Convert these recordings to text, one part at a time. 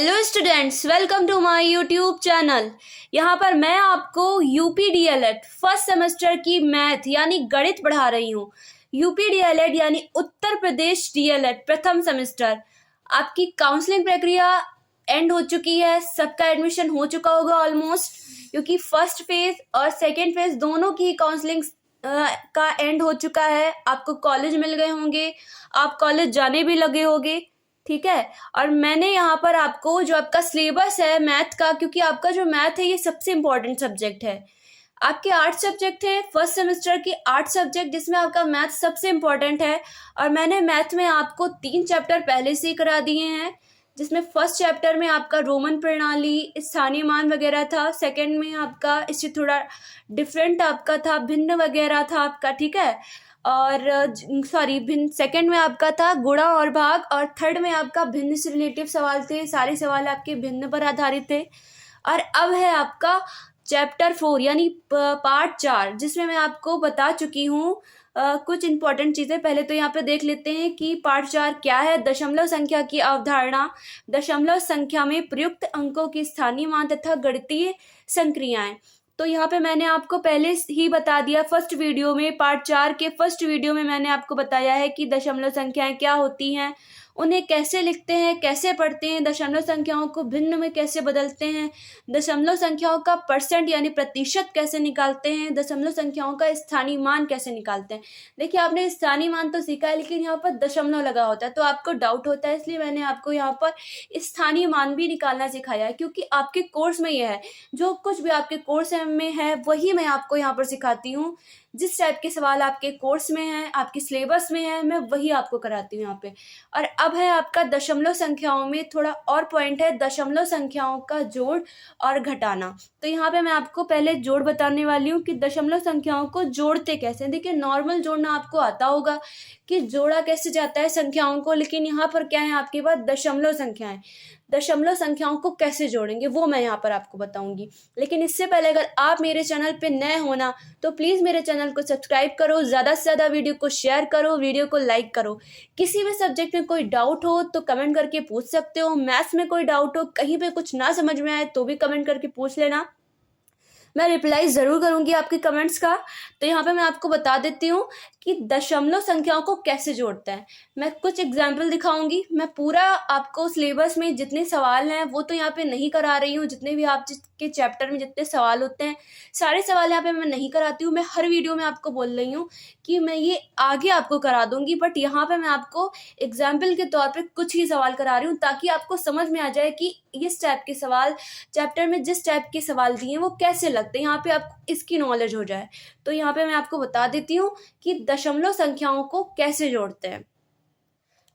Hello students, welcome to my YouTube channel. यहाँ पर मैं आपको यूपी डीएलएड फर्स्ट सेमेस्टर की मैथ यानी गणित पढ़ा रही हूँ। यूपी डीएलएड यानी उत्तर प्रदेश डीएलएड प्रथम सेमेस्टर। आपकी काउंसलिंग प्रक्रिया एंड हो चुकी है, सबका एडमिशन हो चुका होगा ऑलमोस्ट, क्योंकि फर्स्ट फेज और सेकेंड फेज दोनों की काउंसलिंग का एंड हो चुका है। आपको कॉलेज मिल गए होंगे, आप कॉलेज जाने भी लगे होंगे, ठीक है। और मैंने यहाँ पर आपको जो आपका सिलेबस है मैथ का, क्योंकि आपका जो मैथ है ये सबसे इम्पोर्टेंट सब्जेक्ट है। आपके 8 सब्जेक्ट हैं, फर्स्ट सेमेस्टर के 8 सब्जेक्ट, जिसमें आपका मैथ सबसे इम्पोर्टेंट है। और मैंने मैथ में आपको 3 चैप्टर पहले से ही करा दिए हैं, जिसमें फर्स्ट चैप्टर में आपका रोमन प्रणाली, स्थानीय मान वगैरह था। सेकंड में आपका इससे थोड़ा डिफरेंट आपका था, भिन्न वगैरह था आपका, ठीक है। और भिन्न सेकंड में आपका था गुणा और भाग, और थर्ड में आपका भिन्न से रिलेटिव सवाल थे। सारे सवाल आपके भिन्न पर आधारित थे। और अब है आपका चैप्टर 4 यानी पार्ट 4, जिसमें मैं आपको बता चुकी हूँ कुछ इंपॉर्टेंट चीज़ें। पहले तो यहाँ पे देख लेते हैं कि पार्ट 4 क्या है। दशमलव संख्या की अवधारणा, दशमलव संख्या में प्रयुक्त अंकों की स्थानीय मान तथा गणितीय संक्रियाएं। तो यहाँ पे मैंने आपको पहले ही बता दिया फर्स्ट वीडियो में, पार्ट 4 के फर्स्ट वीडियो में मैंने आपको बताया है कि दशमलव संख्याएं क्या होती हैं, उन्हें कैसे लिखते हैं, कैसे पढ़ते हैं, दशमलव संख्याओं को भिन्न में कैसे बदलते हैं, दशमलव संख्याओं का परसेंट यानी प्रतिशत कैसे निकालते हैं, दशमलव संख्याओं का स्थानीय मान कैसे निकालते हैं। देखिए, आपने स्थानीय मान तो सीखा है, लेकिन यहाँ पर दशमलव लगा होता है तो आपको डाउट होता है, इसलिए मैंने आपको यहाँ पर स्थानीय मान भी निकालना सिखाया है। क्योंकि आपके कोर्स में यह है, जो कुछ भी आपके कोर्स में है वही मैं आपको यहाँ पर सिखाती हूँ। जिस टाइप के सवाल आपके कोर्स में है, आपके सिलेबस में है, मैं वही आपको कराती हूँ यहाँ पे। और अब है आपका दशमलव संख्याओं में थोड़ा और पॉइंट है, दशमलव संख्याओं का जोड़ और घटाना। तो यहाँ पे मैं आपको पहले जोड़ बताने वाली हूँ कि दशमलव संख्याओं को जोड़ते कैसे। देखिए, नॉर्मल जोड़ना आपको आता होगा कि जोड़ा कैसे जाता है संख्याओं को, लेकिन यहाँ पर क्या है आपके पास दशमलव संख्याएं। दशमलव संख्याओं को कैसे जोड़ेंगे वो मैं यहाँ पर आपको बताऊंगी। लेकिन इससे पहले अगर आप मेरे चैनल पे नए हो ना, तो प्लीज़ मेरे चैनल को सब्सक्राइब करो, ज़्यादा से ज़्यादा वीडियो को शेयर करो, वीडियो को लाइक करो। किसी भी सब्जेक्ट में कोई डाउट हो तो कमेंट करके पूछ सकते हो। मैथ्स में कोई डाउट हो, कहीं पे कुछ ना समझ में आए तो भी कमेंट करके पूछ लेना, मैं रिप्लाई ज़रूर करूंगी आपके कमेंट्स का। तो यहाँ पे मैं आपको बता देती हूँ कि दशमलव संख्याओं को कैसे जोड़ते हैं। मैं कुछ एग्जाम्पल दिखाऊंगी। मैं पूरा आपको सिलेबस में जितने सवाल हैं वो तो यहाँ पे नहीं करा रही हूँ। जितने भी आपके चैप्टर में जितने सवाल होते हैं, सारे सवाल यहाँ पे मैं नहीं कराती हूँ। मैं हर वीडियो में आपको बोल रही हूँ कि मैं ये आगे आपको करा दूंगी, बट यहाँ पे मैं आपको एग्जाम्पल के तौर पे कुछ ही सवाल करा रही हूँ, ताकि आपको समझ में आ जाए कि इस टाइप के सवाल चैप्टर में जिस टाइप के सवाल दिए हैं वो कैसे लगते हैं, यहाँ पे आपको इसकी नॉलेज हो जाए। तो यहाँ पे मैं आपको बता देती हूँ कि दशमलव संख्याओं को कैसे जोड़ते हैं।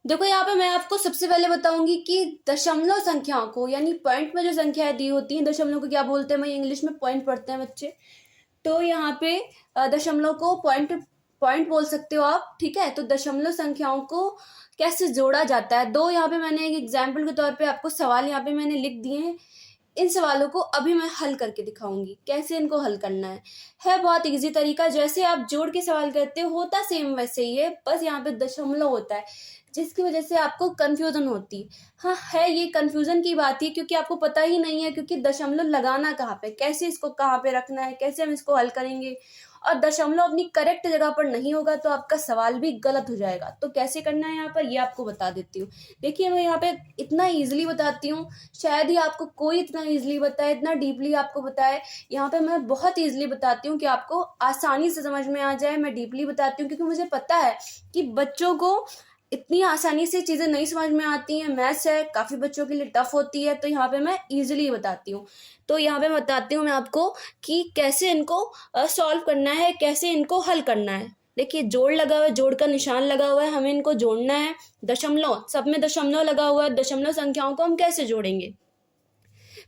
देखो, यहाँ पे मैं आपको सबसे पहले बताऊंगी कि दशमलव संख्याओं को यानी पॉइंट में जो संख्याएं दी होती हैं, दशमलव को क्या बोलते हैं, मैं इंग्लिश में पॉइंट पढ़ते हैं बच्चे, तो यहाँ पे दशमलव को पॉइंट बोल सकते हो आप, ठीक है। तो दशमलव संख्याओं को कैसे जोड़ा जाता है, दो यहाँ पे मैंने एक एग्जाम्पल के तौर पे आपको सवाल यहाँ पे मैंने लिख दिए हैं। इन सवालों को अभी मैं हल करके दिखाऊंगी कैसे इनको हल करना है बहुत इजी तरीका। जैसे आप जोड़ के सवाल करते हो, होता सेम वैसे ही है, बस यहाँ पे दशमलव होता है, जिसकी वजह से आपको कंफ्यूजन होती है। हाँ, है ये कंफ्यूजन की बात ही, क्योंकि आपको पता ही नहीं है क्योंकि दशमलव लगाना कहाँ पे, कैसे इसको कहाँ पे रखना है, कैसे हम इसको हल करेंगे। और दशमलव अपनी करेक्ट जगह पर नहीं होगा तो आपका सवाल भी गलत हो जाएगा। तो कैसे करना है यहाँ पर, ये आपको बता देती हूँ। देखिए, मैं यहाँ पे इतना इजीली बताती हूँ, शायद ही आपको कोई इतना इजीली बताए, इतना डीपली आपको बताए। यहाँ पे मैं बहुत इजीली बताती हूँ कि आपको आसानी से समझ में आ जाए। मैं डीपली बताती हूँ क्योंकि मुझे पता है कि बच्चों को इतनी आसानी से चीज़ें नहीं समझ में आती हैं। मैथ्स है, काफ़ी बच्चों के लिए टफ होती है, तो यहाँ पे मैं इजीली बताती हूँ। तो यहाँ पे बताती हूँ मैं आपको कि कैसे इनको सॉल्व करना है, कैसे इनको हल करना है। देखिए, जोड़ लगा हुआ है, जोड़ का निशान लगा हुआ है, हमें इनको जोड़ना है। दशमलव, सब में दशमलव लगा हुआ है, दशमलव संख्याओं को हम कैसे जोड़ेंगे।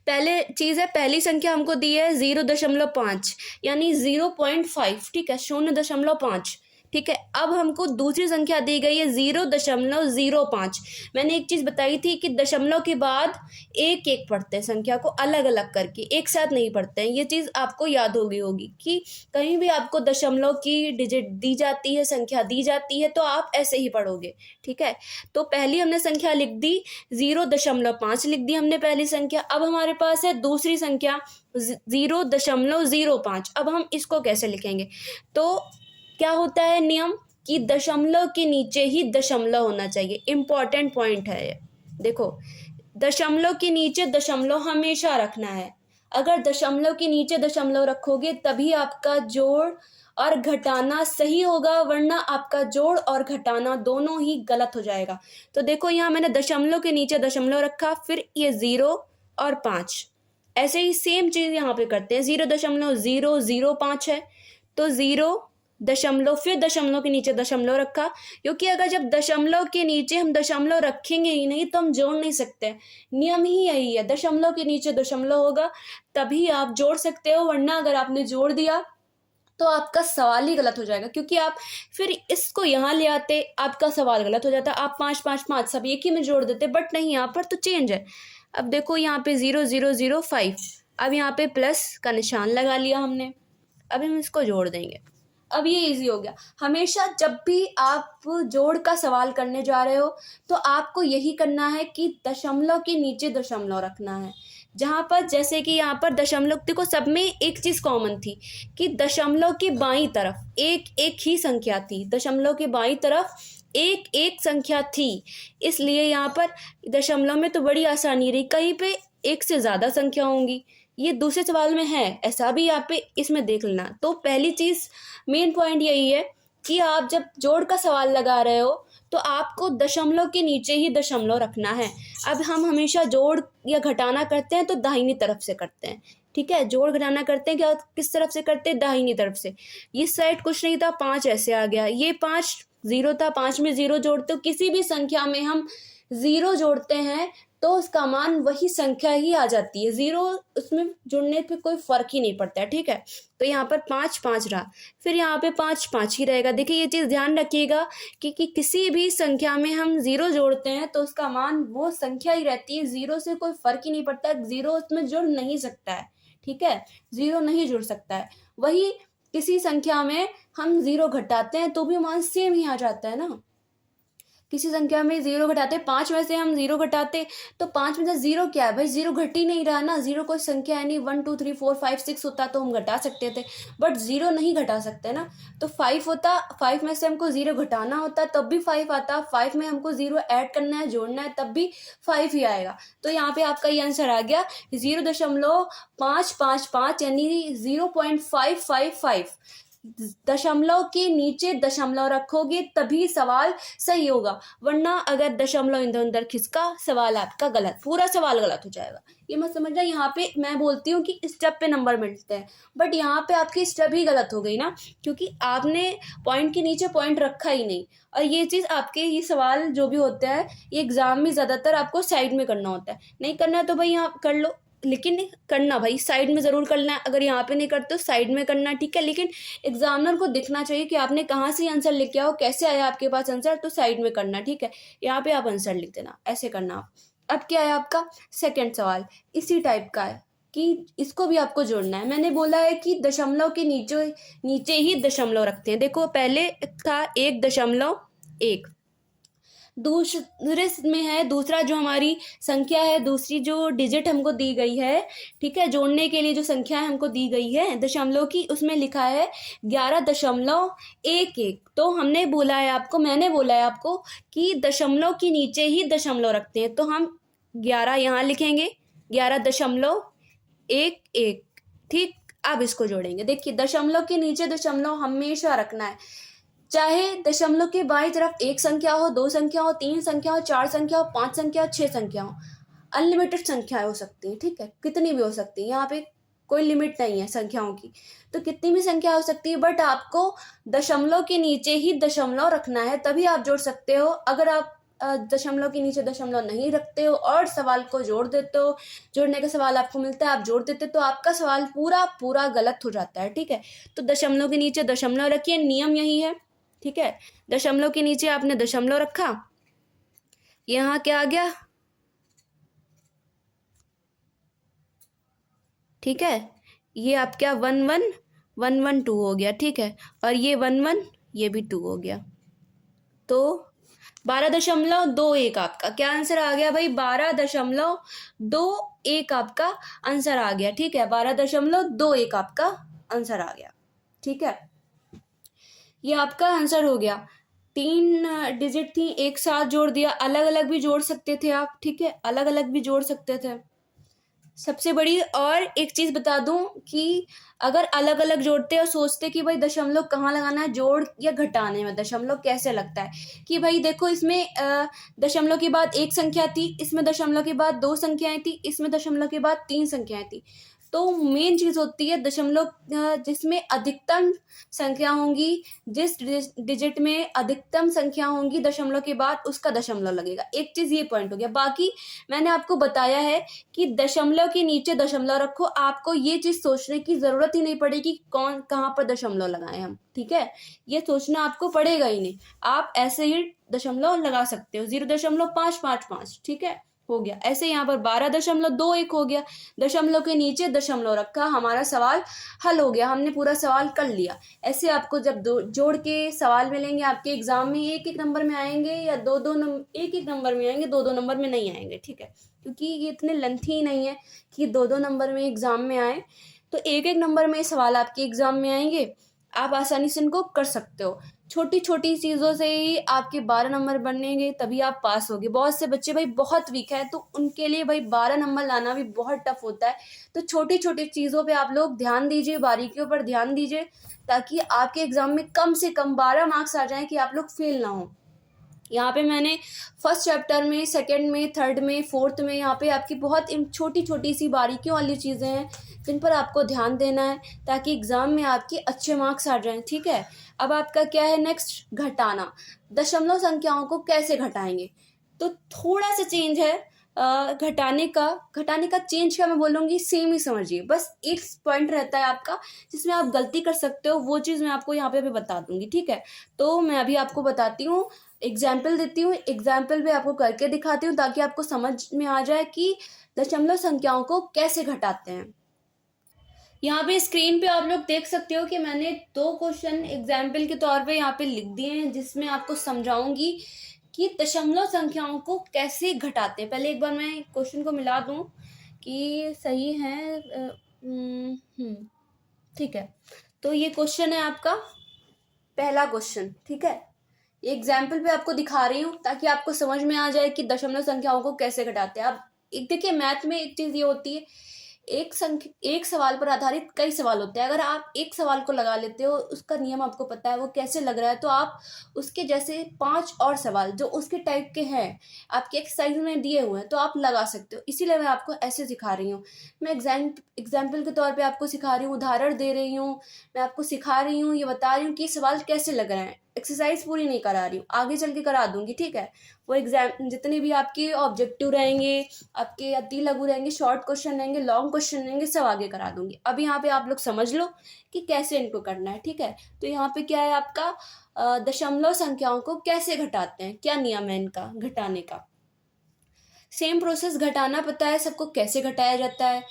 पहले चीज़ है, पहली संख्या हमको दी है 0.5 यानी 0.5, ठीक है, 0.5। ठीक है। अब हमको दूसरी संख्या दी गई है 0.05। मैंने एक चीज़ बताई थी कि दशमलव के बाद एक एक पढ़ते हैं, संख्या को अलग अलग करके, एक साथ नहीं पढ़ते हैं। ये चीज़ आपको याद होगी कि कहीं भी आपको दशमलव की डिजिट दी जाती है, संख्या दी जाती है, तो आप ऐसे ही पढ़ोगे, ठीक है। तो पहली हमने संख्या लिख दी 0.5 लिख दी हमने पहली संख्या। अब हमारे पास है दूसरी संख्या 0.05। अब हम इसको कैसे लिखेंगे? तो क्या होता है नियम कि दशमलव के नीचे ही दशमलव होना चाहिए। इम्पॉर्टेंट पॉइंट है ये। देखो, दशमलव के नीचे दशमलव हमेशा रखना है। अगर दशमलव के नीचे दशमलव रखोगे तभी आपका जोड़ और घटाना सही होगा, वरना आपका जोड़ और घटाना दोनों ही गलत हो जाएगा। तो देखो, यहाँ मैंने दशमलव के नीचे दशमलव रखा, फिर ये 0 और 5। ऐसे ही सेम चीज़ यहाँ पे करते हैं। 0.005 है तो 0 दशमलव, फिर दशमलव के नीचे दशमलव रखा, क्योंकि अगर जब दशमलव के नीचे हम दशमलव रखेंगे ही नहीं तो हम जोड़ नहीं सकते। नियम ही यही है, दशमलव के नीचे दशमलव होगा तभी आप जोड़ सकते हो, वरना अगर आपने जोड़ दिया तो आपका सवाल ही गलत हो जाएगा, क्योंकि आप फिर इसको यहाँ ले आते, आपका सवाल गलत हो जाता। आप 5 5 5 सब एक ही में जोड़ देते, बट नहीं, यहाँ पर तो चेंज है। अब देखो, यहाँ पे 0005, अब यहाँ पे प्लस का निशान लगा लिया हमने। अब हम इसको जोड़ देंगे। अब ये इजी हो गया। हमेशा जब भी आप जोड़ का सवाल करने जा रहे हो तो आपको यही करना है कि दशमलव के नीचे दशमलव रखना है। जहाँ पर जैसे कि यहाँ पर दशमलव, देखो सब में एक चीज़ कॉमन थी कि दशमलव के बाईं तरफ एक एक ही संख्या थी। दशमलव के बाईं तरफ एक एक संख्या थी, इसलिए यहाँ पर दशमलव में तो बड़ी आसानी रही। कहीं पे एक से ज़्यादा संख्या होंगी, ये दूसरे सवाल में है, ऐसा भी यहाँ पे इसमें देख लेना। तो पहली चीज़, मेन पॉइंट यही है कि आप जब जोड़ का सवाल लगा रहे हो तो आपको दशमलव के नीचे ही दशमलव रखना है। अब हम हमेशा जोड़ या घटाना करते हैं तो दाहिनी तरफ से करते हैं, ठीक है। जोड़ घटाना करते हैं क्या, किस तरफ से करते हैं? दाहिनी तरफ से। ये साइड कुछ नहीं था, 5 ऐसे आ गया, ये 5 0 था, 5 में 0 जोड़ते हो। किसी भी संख्या में हम 0 जोड़ते हैं तो उसका मान वही संख्या ही आ जाती है। 0 उसमें जुड़ने पे कोई फर्क ही नहीं पड़ता है, ठीक है। तो यहाँ पर 5 5 रहा, फिर यहाँ पे 5 5 ही रहेगा। देखिए, ये चीज़ ध्यान रखिएगा कि किसी भी संख्या में हम 0 जोड़ते हैं तो उसका मान वो संख्या ही रहती है। 0 से कोई फर्क ही नहीं पड़ता, 0 उसमें जुड़ नहीं सकता है, ठीक है। 0 नहीं जुड़ सकता है। वही किसी संख्या में हम 0 घटाते हैं तो भी मान सेम ही आ जाता है ना। किसी संख्या में 0 घटाते, 5 में से हम 0 घटाते तो 5 में से 0 क्या है भाई? 0 घट ही नहीं रहा ना। 0 कोई संख्या है नहीं। 1 2 3 4 5 6 होता तो हम घटा सकते थे, बट 0 नहीं घटा सकते ना। तो 5 होता, 5 में से हमको 0 घटाना होता तब भी 5 आता। 5 में हमको 0 ऐड करना है, जोड़ना है, तब भी 5 ही आएगा। तो यहाँ पे आपका ये आंसर आ गया 0.555, यानी 0.555। दशमलव के नीचे दशमलव रखोगे तभी सवाल सही होगा, वरना अगर दशमलव इधर उधर खिसका, सवाल आपका गलत, पूरा सवाल गलत हो जाएगा। ये मत समझना। यहाँ पे मैं बोलती हूँ कि स्टेप पे नंबर मिलते हैं, बट यहाँ पे आपकी स्टेप ही गलत हो गई ना, क्योंकि आपने पॉइंट के नीचे पॉइंट रखा ही नहीं। और ये चीज़ आपके, ये सवाल जो भी होता है ये एग्जाम में ज़्यादातर आपको साइड में करना होता है। नहीं करना है तो भाई यहाँ कर लो, लेकिन करना भाई साइड में ज़रूर करना है। अगर यहाँ पे नहीं करते तो साइड में करना, ठीक है। लेकिन एग्जामिनर को दिखना चाहिए कि आपने कहाँ से आंसर लेके आओ, कैसे आया आपके पास आंसर, तो साइड में करना, ठीक है। यहाँ पे आप आंसर लिख देना, ऐसे करना आप। अब क्या है आपका सेकंड सवाल, इसी टाइप का है कि इसको भी आपको जोड़ना है। मैंने बोला है कि दशमलव के नीचे ही दशमलव रखते हैं। देखो, पहले था 1.1, दूसरे में है दूसरा जो हमारी संख्या है, दूसरी जो डिजिट हमको दी गई है, ठीक है, जोड़ने के लिए जो संख्या हमको दी गई है दशमलव की, उसमें लिखा है 11.11। तो हमने बोला है आपको, मैंने बोला है आपको कि दशमलव के नीचे ही दशमलव रखते हैं। तो हम 11 यहाँ लिखेंगे, 11.11, ठीक। अब इसको जोड़ेंगे। देखिए, दशमलव के नीचे दशमलव हमेशा रखना है, चाहे दशमलव के बाईं तरफ एक संख्या हो, 2 संख्या हो, 3 संख्या हो, 4 संख्या हो, 5 संख्या हो, 6 संख्या हो। अनलिमिटेड संख्याएं हो सकती हैं, ठीक है, कितनी भी हो सकती है। यहाँ पे कोई लिमिट नहीं है संख्याओं की, तो कितनी भी संख्या हो सकती है, बट आपको दशमलव के नीचे ही दशमलव रखना है, तभी आप जोड़ सकते हो। अगर आप दशमलव के नीचे दशमलव नहीं रखते हो और सवाल को जोड़ देते हो, जोड़ने का सवाल आपको मिलता है, आप जोड़ देते तो आपका सवाल पूरा गलत हो जाता है, ठीक है। तो दशमलव के नीचे दशमलव रखिए, नियम यही है। ठीक है। दशमलव के नीचे आपने दशमलव रखा, यहाँ क्या आ गया, ठीक है, ये आप क्या 1 1 1 1 2 हो गया, ठीक है, और ये 1 1 ये भी 2 हो गया, तो 12.21 आपका क्या आंसर आ गया भाई, 12.21 आपका आंसर आ गया, ठीक है, 12.21 आपका आंसर आ गया, ठीक है, ये आपका आंसर हो गया। 3 डिजिट थी, एक साथ जोड़ दिया, अलग अलग भी जोड़ सकते थे आप, ठीक है, अलग अलग भी जोड़ सकते थे। सबसे बड़ी और एक चीज बता दूं कि अगर अलग अलग जोड़ते और सोचते कि भाई दशमलव कहाँ लगाना है, जोड़ या घटाने में दशमलव कैसे लगता है, कि भाई देखो इसमें दशमलव के बाद एक संख्या थी, इसमें दशमलव के बाद 2 संख्याएं थी, इसमें दशमलव के बाद 3 संख्याएं थी, तो मेन चीज होती है दशमलव जिसमें अधिकतम संख्या होंगी, जिस डिजिट में अधिकतम संख्या होंगी दशमलव के बाद उसका दशमलव लगेगा। एक चीज ये पॉइंट हो गया। बाकी मैंने आपको बताया है कि दशमलव के नीचे दशमलव रखो, आपको ये चीज सोचने की जरूरत ही नहीं पड़ेगी कौन कहाँ पर दशमलव लगाए हम, ठीक है, ये सोचना आपको पड़ेगा ही नहीं, आप ऐसे ही दशमलव लगा सकते हो, 0.555, ठीक है, हो गया। ऐसे यहाँ पर 12.21 हो गया, दशमलव के नीचे दशमलव रखा, हमारा सवाल हल हो गया, हमने पूरा सवाल कर लिया। ऐसे आपको जब जोड़ के सवाल मिलेंगे आपके एग्जाम में, एक एक नंबर में आएंगे या एक एक नंबर में आएंगे, 2 2 नंबर में नहीं आएंगे, ठीक है, क्योंकि ये इतने लेंथी नहीं है कि 2 2 नंबर में एग्जाम में आए, तो एक एक नंबर में सवाल आपके एग्जाम में आएंगे, आप आसानी से इनको कर सकते हो। छोटी छोटी चीज़ों से ही आपके 12 नंबर बनेंगे, तभी आप पास होगे। बहुत से बच्चे भाई बहुत वीक है, तो उनके लिए भाई 12 नंबर लाना भी बहुत टफ होता है, तो छोटी छोटी चीज़ों पे आप लोग ध्यान दीजिए, बारीकियों पर ध्यान दीजिए, ताकि आपके एग्जाम में कम से कम 12 मार्क्स आ जाएं कि आप लोग फेल ना हो। यहाँ पे मैंने फर्स्ट चैप्टर में, सेकंड में, थर्ड में, फोर्थ में, यहाँ पे आपकी बहुत छोटी छोटी सी बारीकियों वाली चीज़ें हैं जिन पर आपको ध्यान देना है, ताकि एग्ज़ाम में आपके अच्छे मार्क्स आ जाएं, ठीक है। अब आपका क्या है नेक्स्ट, घटाना। दशमलव संख्याओं को कैसे घटाएंगे, तो थोड़ा सा चेंज है घटाने का चेंज क्या मैं बोलूँगी, सेम ही समझिए, बस एक पॉइंट रहता है आपका जिसमें आप गलती कर सकते हो, वो चीज़ मैं आपको यहाँ पे अभी बता दूंगी, ठीक है। तो मैं अभी आपको बताती हूँ, एग्जाम्पल देती हूँ, एग्जाम्पल भी आपको करके दिखाती हूँ, ताकि आपको समझ में आ जाए कि दशमलव संख्याओं को कैसे घटाते हैं। यहाँ पे स्क्रीन पे आप लोग देख सकते हो कि मैंने 2 क्वेश्चन एग्जाम्पल के तौर पे यहाँ पे लिख दिए हैं, जिसमें आपको समझाऊंगी कि दशमलव संख्याओं को कैसे घटाते हैं। पहले एक बार मैं क्वेश्चन को मिला दूं कि सही है, ठीक है। तो ये क्वेश्चन है आपका पहला क्वेश्चन, ठीक है, एग्जाम्पल पे आपको दिखा रही हूँ ताकि आपको समझ में आ जाए कि दशमलव संख्याओं को कैसे घटाते हैं। अब एक देखिए, मैथ में एक चीज ये होती है, एक सवाल पर आधारित कई सवाल होते हैं। अगर आप एक सवाल को लगा लेते हो, उसका नियम आपको पता है वो कैसे लग रहा है, तो आप उसके जैसे 5 और सवाल जो उसके टाइप के हैं आपके एक्सरसाइज में दिए हुए हैं, तो आप लगा सकते हो। इसीलिए मैं आपको ऐसे सिखा रही हूँ, मैं एग्जाम्पल के तौर पे आपको सिखा रही हूँ, उदाहरण दे रही हूँ, मैं आपको सिखा रही हूँ, ये बता रही हूँ कि सवाल कैसे लग रहे हैं। एक्सरसाइज पूरी नहीं करा रही हूँ, आगे चल के करा दूंगी, ठीक है। वो एग्जाम जितने भी आपके ऑब्जेक्टिव रहेंगे, आपके अति लघु रहेंगे, शॉर्ट क्वेश्चन रहेंगे, लॉन्ग क्वेश्चन रहेंगे, सब आगे करा दूंगी। अब यहाँ पे आप लोग समझ लो कि कैसे इनको करना है, ठीक है। तो यहाँ पे क्या है आपका, दशमलव संख्याओं को कैसे घटाते हैं, क्या नियम है इनका घटाने का। सेम प्रोसेस, घटाना पता है सबको कैसे घटाया जाता है,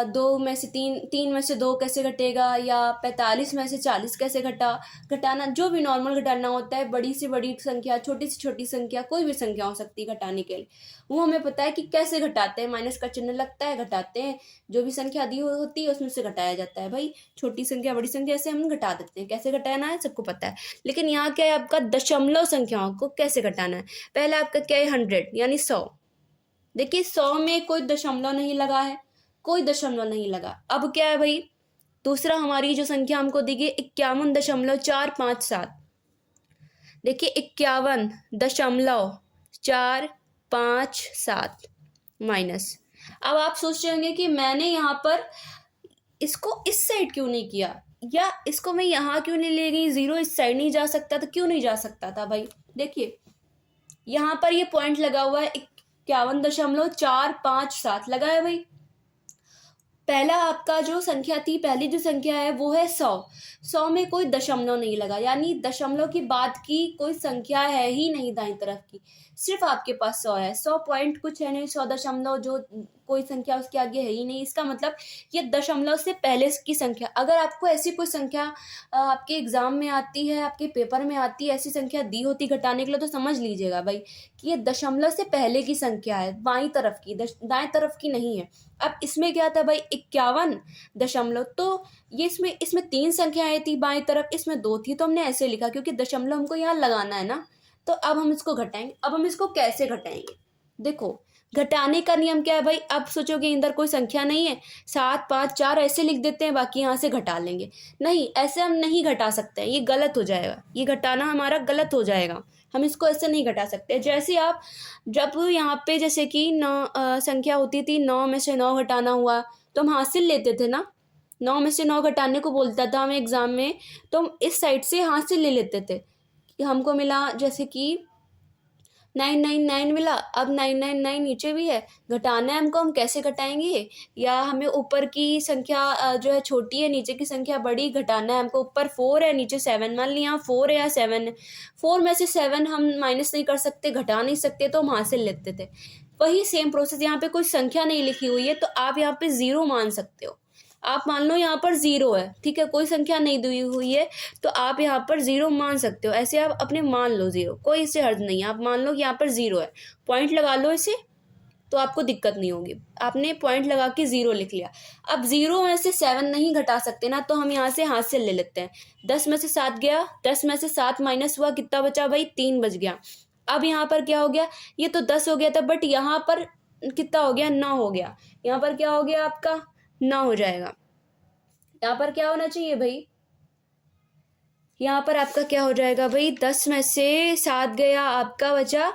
2 में से 3, 3 में से 2 कैसे घटेगा, या 45 में से 40 कैसे घटाना, जो भी नॉर्मल घटाना होता है, बड़ी से बड़ी संख्या, छोटी से छोटी संख्या, कोई भी संख्या हो सकती है घटाने के लिए, वो हमें पता है कि कैसे घटाते हैं। माइनस का चिन्ह लगता है, घटाते हैं, जो भी संख्या दी होती है उसमें से घटाया जाता है। भाई छोटी संख्या बड़ी संख्या ऐसे हम घटा देते हैं, कैसे घटाना है सबको पता है। लेकिन यहाँ क्या है आपका, दशमलव संख्याओं को कैसे घटाना है। पहले आपका क्या है, 100 यानी 100। देखिए 100 में कोई दशमलव नहीं लगा है, कोई दशमलव नहीं लगा। अब क्या है भाई, दूसरा हमारी जो संख्या हमको दी गई 51.457। देखिए 51.457 माइनस। अब आप सोच रहे होंगे कि मैंने यहाँ पर इसको इस साइड क्यों नहीं किया, या इसको मैं यहाँ क्यों नहीं ले गई, 0 इस साइड नहीं जा सकता था, क्यों नहीं जा सकता था भाई। देखिए यहाँ पर ये पॉइंट लगा हुआ है, 51.457 लगा है भाई। पहला आपका जो संख्या थी, पहली जो संख्या है वो है 100। 100 में कोई दशमलव नहीं लगा, यानी दशमलव की बाद की कोई संख्या है ही नहीं दाईं तरफ की, सिर्फ आपके पास 100 है। 100 पॉइंट कुछ है नहीं, 100 दशमलव जो कोई संख्या उसके आगे है ही नहीं। इसका मतलब ये दशमलव से पहले की संख्या। अगर आपको ऐसी कोई संख्या आपके एग्जाम में आती है, आपके पेपर में आती है, ऐसी संख्या दी होती घटाने के लिए, तो समझ लीजिएगा भाई कि ये दशमलव से पहले की संख्या है, बाईं तरफ की, दाएं तरफ की नहीं है। अब इसमें क्या था भाई, 51 दशमलव, तो ये इसमें 3 संख्याएं थी बाईं तरफ, इसमें 2 थी, तो हमने ऐसे लिखा क्योंकि दशमलव हमको यहाँ लगाना है ना। तो अब हम इसको घटाएंगे। अब हम इसको कैसे घटाएंगे, देखो घटाने का नियम क्या है भाई। अब सोचोगे इधर कोई संख्या नहीं है, 7 5 4 ऐसे लिख देते हैं, बाकी यहाँ से घटा लेंगे। नहीं, ऐसे हम नहीं घटा सकते हैं, ये गलत हो जाएगा, ये घटाना हमारा गलत हो जाएगा। हम इसको ऐसे नहीं घटा सकते। जैसे आप जब यहाँ पे जैसे कि 9 संख्या होती थी, 9 में से 9 घटाना हुआ तो हम हासिल लेते थे ना, 9 में से 9 घटाने को बोलता था हमें एग्जाम में, तो हम इस साइड से हासिल ले लेते थे कि हमको मिला जैसे कि 999 मिला। अब 999 नीचे भी है, घटाना है हमको, हम कैसे घटाएंगे, या हमें ऊपर की संख्या जो है छोटी है, नीचे की संख्या बड़ी, घटाना है हमको। ऊपर 4 है, नीचे 7, मान लिया 4 है या 7 है, 4 में से 7 हम माइनस नहीं कर सकते, घटा नहीं सकते, तो हम हासिल लेते थे। वही सेम प्रोसेस, यहाँ पे कोई संख्या नहीं लिखी हुई है तो आप यहाँ पे 0 मान सकते हो। आप मान लो यहाँ पर 0 है, ठीक है, कोई संख्या नहीं दी हुई है तो आप यहाँ पर 0 मान सकते हो। ऐसे आप अपने मान लो 0, कोई इससे हर्ज नहीं है। आप मान लो कि यहाँ पर 0 है, पॉइंट लगा लो इसे, तो आपको दिक्कत नहीं होगी। आपने पॉइंट लगा के 0 लिख लिया। अब 0 में से 7 नहीं घटा सकते ना, तो हम यहाँ से हासिल ले लेते हैं। 10 में से 7 गया, 10 में से 7 माइनस हुआ, कितना बचा भाई, 3 बच गया। अब यहाँ पर क्या हो गया, ये तो 10 हो गया था, बट यहाँ पर कितना हो गया, 9 हो गया। यहाँ पर क्या हो गया आपका, 9 हो जाएगा। यहाँ पर क्या होना चाहिए भाई, यहाँ पर आपका क्या हो जाएगा भाई, 10 में से 7 गया, आपका बचा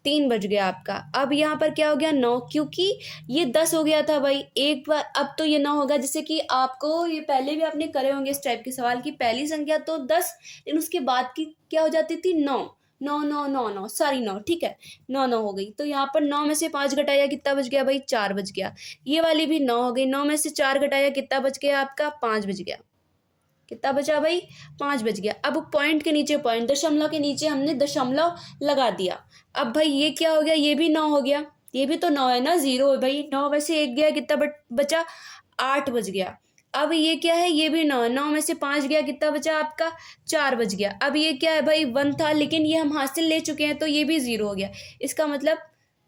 3 बच गया आपका। अब यहाँ पर क्या हो गया, 9, क्योंकि ये 10 हो गया था भाई एक बार, अब तो ये 9 होगा। जैसे कि आपको ये पहले भी आपने करे होंगे इस टाइप के सवाल की, पहली संख्या तो 10, लेकिन उसके बाद की क्या हो जाती थी, 9 9 9 9 9 सारी 9, ठीक है, 9 9 हो गई। तो यहाँ पर 9 में से 5 घटाया, कितना बच गया भाई, 4 बच गया। ये वाली भी 9 हो गई, 9 में से 4 घटाया, कितना बच गया आपका, 5 बच गया। कितना बचा भाई, 5 बच गया। अब पॉइंट के नीचे पॉइंट, दशमलव के नीचे हमने दशमलव लगा दिया। अब भाई ये क्या हो गया, ये भी 9 हो गया, ये भी तो 9 है ना, 0 है भाई, 9 में से 1 गया, कितना बचा, 8 बच गया। अब ये क्या है, ये भी 9 है, 9 में से 5 गया, कितना बचा आपका, 4 बच गया। अब ये क्या है भाई, 1 था, लेकिन ये हम हासिल ले चुके हैं तो ये भी 0 हो गया। इसका मतलब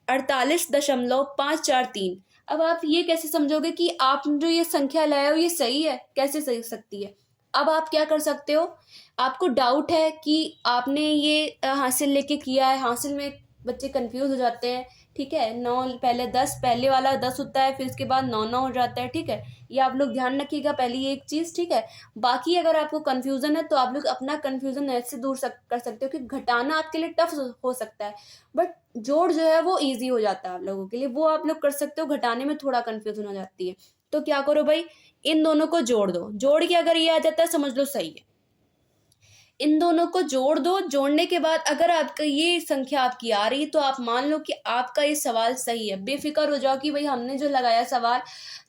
48.543। अब आप ये कैसे समझोगे कि आप जो ये संख्या लाए हो ये सही है, कैसे सही सकती है। अब आप क्या कर सकते हो, आपको डाउट है कि आपने ये हासिल लेके किया है, हासिल में बच्चे कंफ्यूज हो जाते हैं, ठीक है। 9 पहले 10, पहले वाला 10 होता है, फिर उसके बाद 9 9 हो जाता है, ठीक है। ये आप लोग ध्यान रखिएगा, पहली एक चीज़, ठीक है। बाकी अगर आपको कंफ्यूजन है तो आप लोग अपना कंफ्यूजन ऐसे दूर कर सकते हो कि घटाना आपके लिए टफ हो सकता है, बट जोड़ जो है वो ईजी हो जाता है आप लोगों के लिए, वो आप लोग कर सकते हो। घटाने में थोड़ा कंफ्यूजन हो जाती है, तो क्या करो भाई, इन दोनों को जोड़ दो, जोड़ के अगर ये आ जाता है समझ लो सही है। इन दोनों को जोड़ दो, जोड़ने के बाद अगर आपका ये संख्या आपकी आ रही तो आप मान लो कि आपका ये सवाल सही है। बेफिक्र हो जाओ कि भाई हमने जो लगाया सवाल,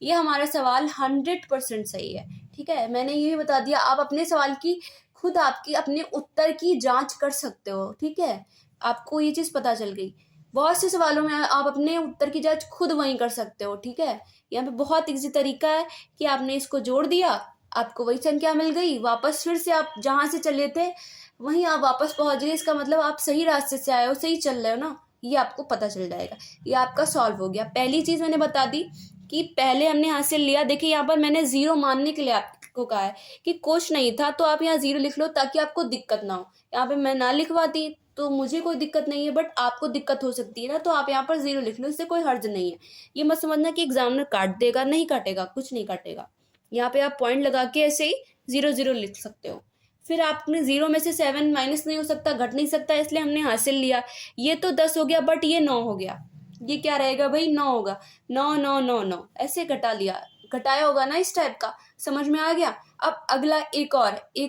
ये हमारा सवाल 100% सही है, ठीक है। मैंने ये भी बता दिया, आप अपने सवाल की खुद आपकी अपने उत्तर की जांच कर सकते हो, ठीक है। आपको ये चीज़ पता चल गई। बहुत से सवालों में आप अपने उत्तर की जांच खुद वहीं कर सकते हो, ठीक है। यहाँ पे बहुत ईजी तरीका है कि आपने इसको जोड़ दिया, आपको वही संख्या मिल गई, वापस फिर से आप जहाँ से चले थे वहीं आप वापस पहुंच गए। इसका मतलब आप सही रास्ते से आए हो, सही चल रहे हो ना, ये आपको पता चल जाएगा। ये आपका सॉल्व हो गया। पहली चीज़ मैंने बता दी कि पहले हमने हासिल लिया। देखिए यहाँ पर मैंने 0 मानने के लिए आपको कहा है कि कुछ नहीं था, तो आप यहाँ 0 लिख लो ताकि आपको दिक्कत ना हो। यहाँ पे मैं ना लिखवाती तो मुझे कोई दिक्कत नहीं है, बट आपको दिक्कत हो सकती है ना, तो आप यहाँ पर 0 लिख लो, इससे कोई हर्ज नहीं है। ये मत समझना कि एग्जामिनर काट देगा, नहीं काटेगा, कुछ नहीं काटेगा। यहाँ पे आप पॉइंट लगा के ऐसे ही 0 0 लिख सकते हो। फिर आपने 0 में से 7 माइनस नहीं हो सकता, घट नहीं सकता, इसलिए हमने हासिल लिया। ये तो 10 हो गया, बट ये 9 हो गया। ये क्या रहेगा भाई, 9 होगा। 9 9 9 9 ऐसे घटा लिया, घटाया होगा ना इस टाइप का, समझ में आ गया। अब अगला एक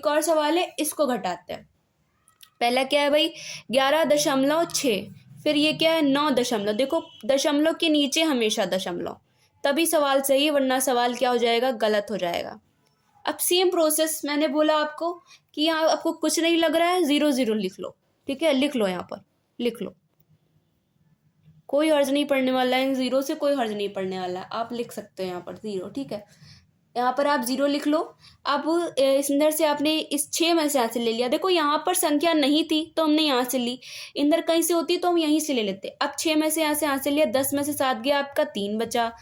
और सवाल है, इसको घटाते हैं। पहला क्या है भाई, 11.6, फिर ये क्या है 9 दशमलव। देखो दशमलव के नीचे हमेशा दशमलव, तभी सवाल सही है, वरना सवाल क्या हो जाएगा, गलत हो जाएगा। अब सेम प्रोसेस मैंने बोला आपको कि यहाँ आपको कुछ नहीं लग रहा है, 0 0 लिख लो। ठीक है, लिख लो, यहाँ पर लिख लो, कोई हर्ज नहीं पड़ने वाला है, इन 0 से कोई हर्ज नहीं पड़ने वाला है, आप लिख सकते हो यहाँ पर 0। ठीक है, यहाँ पर आप 0 लिख लो। अब इस अंदर से आपने इस 6 में से यहाँ से ले लिया। देखो यहाँ पर संख्या नहीं थी तो हमने यहाँ से ली, इंदर कहीं से होती तो हम यहीं से ले लेते। अब 6 में से यहाँ से लिया, 10 में से 7 गया आपका, 3 बचा।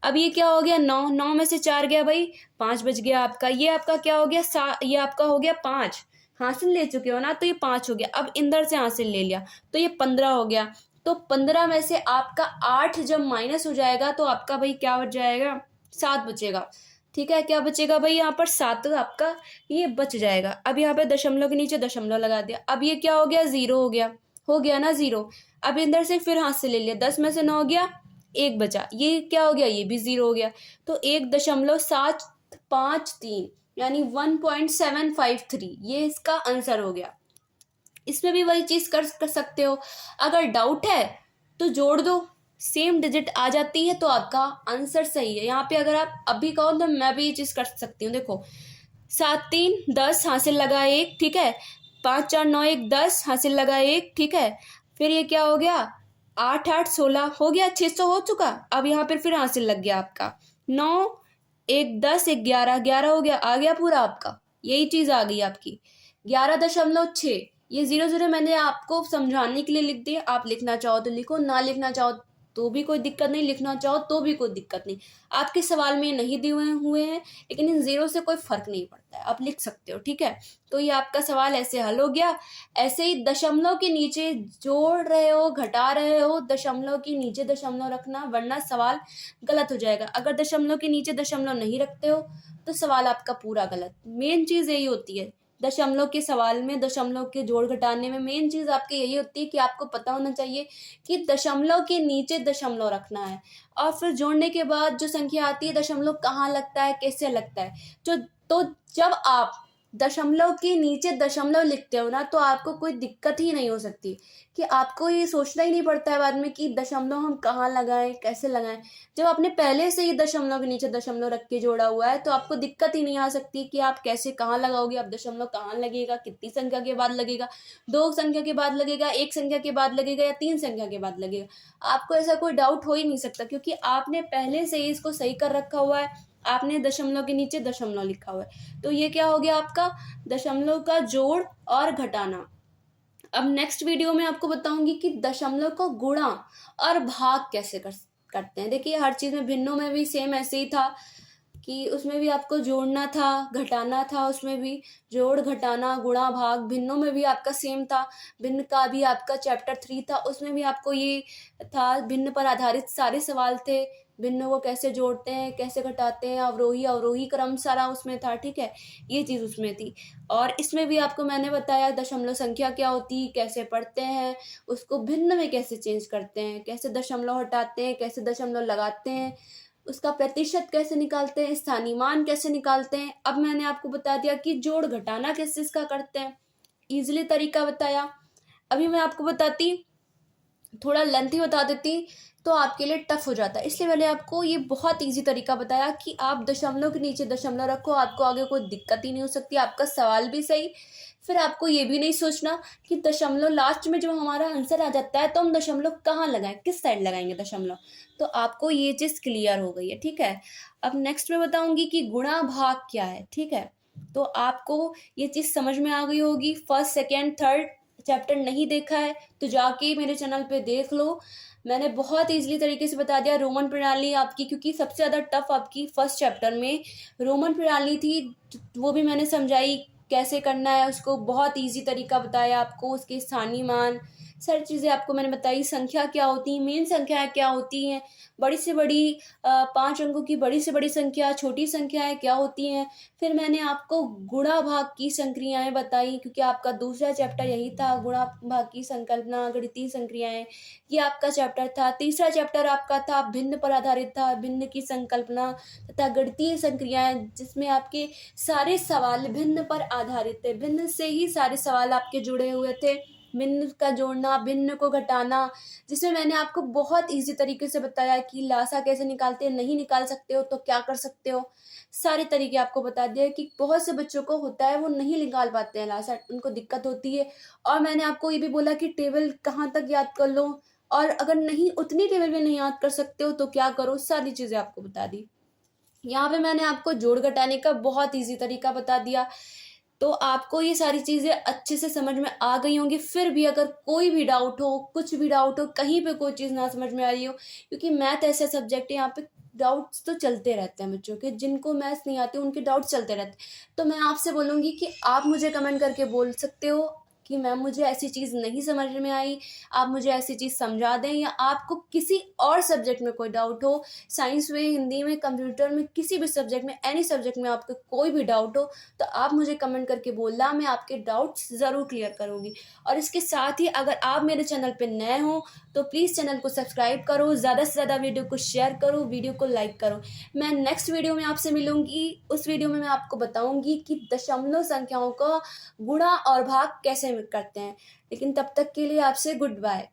अब ये क्या हो गया, 9, 9 में से 4 गया भाई, 5 बच गया आपका। ये आपका क्या हो गया, ये आपका हो गया 5, हासिल ले चुके हो ना, तो ये 5 हो गया। अब इंदर से हासिल ले लिया तो ये 15 हो गया। तो 15 में से आपका 8 जब माइनस हो जाएगा तो आपका भाई क्या बच जाएगा, 7 बचेगा। ठीक है, क्या बचेगा भाई, यहाँ पर 7 आपका ये बच जाएगा। अब यहाँ पे दशमलव के नीचे दशमलव लगा दिया। अब ये क्या हो गया, 0 हो गया ना 0। अब इधर से फिर हाथ से ले लिया, 10 में से 9 गया, 1 बचा। ये क्या हो गया, ये भी 0 हो गया। तो 1.753 यानी 1.753 ये इसका आंसर हो गया। इसमें भी वही चीज कर सकते हो, अगर डाउट है तो जोड़ दो, सेम डिजिट आ जाती है तो आपका आंसर सही है। यहाँ पे अगर आप अभी कहो तो मैं भी ये चीज कर सकती हूँ। देखो 7 3 10 हासिल लगा 1, ठीक है, 5 4 9 1 10 हासिल लगा 1, ठीक है। फिर ये क्या हो गया, 8 8 16 हो गया, 600 हो चुका। अब यहाँ पर फिर हासिल लग गया आपका 9 1 10 1 11 11 हो गया, आ गया पूरा आपका, यही चीज आ गई आपकी 11.6। ये 0 0 मैंने आपको समझाने के लिए लिख दिया, आप लिखना चाहो तो लिखो, ना लिखना चाहो तो भी कोई दिक्कत नहीं, लिखना चाहो तो भी कोई दिक्कत नहीं। आपके सवाल में नहीं दिए हुए हैं, लेकिन इन 0 से कोई फर्क नहीं पड़ता है, आप लिख सकते हो। ठीक है, तो ये आपका सवाल ऐसे हल हो गया। ऐसे ही दशमलव के नीचे जोड़ रहे हो, घटा रहे हो, दशमलव के नीचे दशमलव रखना, वरना सवाल गलत हो जाएगा। अगर दशमलव के नीचे दशमलव नहीं रखते हो तो सवाल आपका पूरा गलत। मेन चीज यही होती है दशमलव के सवाल में, दशमलव के जोड़ घटाने में मेन चीज आपकी यही होती है कि आपको पता होना चाहिए कि दशमलव के नीचे दशमलव रखना है, और फिर जोड़ने के बाद जो संख्या आती है दशमलव कहाँ लगता है, कैसे लगता है। तो जब आप दशमलव के नीचे दशमलव लिखते हो ना, तो आपको कोई दिक्कत ही नहीं हो सकती, कि आपको ये सोचना ही नहीं पड़ता है बाद में कि दशमलव हम कहाँ लगाएं, कैसे लगाएं। जब आपने पहले से ही दशमलव के नीचे दशमलव रख के जोड़ा हुआ है तो आपको दिक्कत ही नहीं आ सकती कि आप कैसे कहाँ लगाओगे, आप दशमलव कहाँ लगेगा, कितनी संख्या के बाद लगेगा, 2 संख्या के बाद लगेगा, 1 संख्या के बाद लगेगा, या 3 संख्या के बाद लगेगा। आपको ऐसा कोई डाउट हो ही नहीं सकता, क्योंकि आपने पहले से ही इसको सही कर रखा हुआ है, आपने दशमलव के नीचे दशमलव लिखा हुआ है। तो ये क्या हो गया आपका, दशमलव का जोड़ और घटाना। अब नेक्स्ट वीडियो में आपको बताऊंगी कि दशमलव को गुणा और भाग कैसे करते हैं। देखिए हर चीज में, भिन्नों में भी सेम ऐसे ही था कि उसमें भी आपको जोड़ना था, घटाना था, उसमें भी जोड़ घटाना गुणा भाग। भिन्नों में भी आपका सेम था, भिन्न का भी आपका चैप्टर 3 था, उसमें भी आपको ये था, भिन्न पर आधारित सारे सवाल थे। भिन्न को कैसे जोड़ते हैं, कैसे घटाते हैं, अवरोही अवरोही क्रम सारा उसमें था। ठीक है, ये चीज उसमें थी। और इसमें भी आपको मैंने बताया दशमलव संख्या क्या होती है, कैसे पढ़ते हैं उसको, भिन्न में कैसे चेंज करते हैं, कैसे दशमलव हटाते हैं, कैसे दशमलव लगाते हैं, उसका प्रतिशत कैसे निकालते हैं, स्थानीय मान कैसे निकालते हैं। अब मैंने आपको बता दिया कि जोड़ घटाना कैसे इसका करते हैं, इजीली तरीका बताया। अभी मैं आपको बताती, थोड़ा लेंथी बता देती तो आपके लिए टफ हो जाता है, इसलिए मैंने आपको ये बहुत इजी तरीका बताया कि आप दशमलव के नीचे दशमलव रखो, आपको आगे कोई दिक्कत ही नहीं हो सकती, आपका सवाल भी सही। फिर आपको ये भी नहीं सोचना कि दशमलव लास्ट में जब हमारा आंसर आ जाता है तो हम दशमलव कहाँ लगाएं, किस साइड लगाएंगे दशमलव। तो आपको ये चीज क्लियर हो गई है। ठीक है, अब नेक्स्ट में बताऊंगी कि गुणा भाग क्या है। ठीक है, तो आपको ये चीज समझ में आ गई होगी। फर्स्ट सेकेंड थर्ड चैप्टर नहीं देखा है तो जाके मेरे चैनल पे देख लो, मैंने बहुत इजीली तरीके से बता दिया। रोमन प्रणाली आपकी, क्योंकि सबसे ज़्यादा टफ आपकी फर्स्ट चैप्टर में रोमन प्रणाली थी, वो भी मैंने समझाई कैसे करना है उसको, बहुत इजी तरीका बताया आपको, उसके स्थानीय मान सारी चीज़ें आपको मैंने बताई। संख्या क्या होती है, मेन संख्याएं क्या होती हैं, बड़ी से बड़ी 5 अंकों की बड़ी से बड़ी संख्या, छोटी संख्याएं क्या होती हैं। फिर मैंने आपको गुणा भाग की संक्रियाएं बताई, क्योंकि आपका दूसरा चैप्टर यही था, गुणा भाग की संकल्पना, गणितीय संक्रियाएं, ये आपका चैप्टर था। तीसरा चैप्टर आपका था भिन्न पर आधारित था, भिन्न की संकल्पना तथा गणितीय संक्रियाएं, जिसमें आपके सारे सवाल भिन्न पर आधारित थे, भिन्न से ही सारे सवाल आपके जुड़े हुए थे। भिन्न का जोड़ना, भिन्न को घटाना, जिसमें मैंने आपको बहुत ईज़ी तरीके से बताया कि लासा कैसे निकालते हैं, नहीं निकाल सकते हो तो क्या कर सकते हो। सारे तरीके आपको बता दिए कि बहुत से बच्चों को होता है वो नहीं निकाल पाते हैं लासा, उनको दिक्कत होती है। और मैंने आपको ये भी बोला कि टेबल कहाँ तक याद कर लो, और अगर नहीं उतनी टेबल भी नहीं याद कर सकते हो तो क्या करो, सारी चीज़ें आपको बता दी। यहाँ पे मैंने आपको जोड़ घटाने का बहुत ईज़ी तरीका बता दिया। तो आपको ये सारी चीज़ें अच्छे से समझ में आ गई होंगी। फिर भी अगर कोई भी डाउट हो, कुछ भी डाउट हो, कहीं पे कोई चीज़ ना समझ में आ रही हो, क्योंकि मैथ ऐसा सब्जेक्ट है, यहाँ पे डाउट्स तो चलते रहते हैं बच्चों के, जिनको मैथ्स नहीं आती उनके डाउट्स चलते रहते हैं। तो मैं आपसे बोलूँगी कि आप मुझे कमेंट करके बोल सकते हो कि मैम मुझे ऐसी चीज़ नहीं समझ में आई, आप मुझे ऐसी चीज़ समझा दें, या आपको किसी और सब्जेक्ट में कोई डाउट हो, साइंस में, हिंदी में, कंप्यूटर में, किसी भी सब्जेक्ट में, एनी सब्जेक्ट में आपको कोई भी डाउट हो, तो आप मुझे कमेंट करके बोलना, मैं आपके डाउट्स ज़रूर क्लियर करूँगी। और इसके साथ ही अगर आप मेरे चैनल पे नए हो तो प्लीज़ चैनल को सब्सक्राइब करो, ज़्यादा से ज़्यादा वीडियो को शेयर करो, वीडियो को लाइक करो। मैं नेक्स्ट वीडियो में आपसे मिलूँगी, उस वीडियो में मैं आपको बताऊँगी कि दशमलव संख्याओं का गुणा और भाग कैसे करते हैं। लेकिन तब तक के लिए आपसे गुड बाय।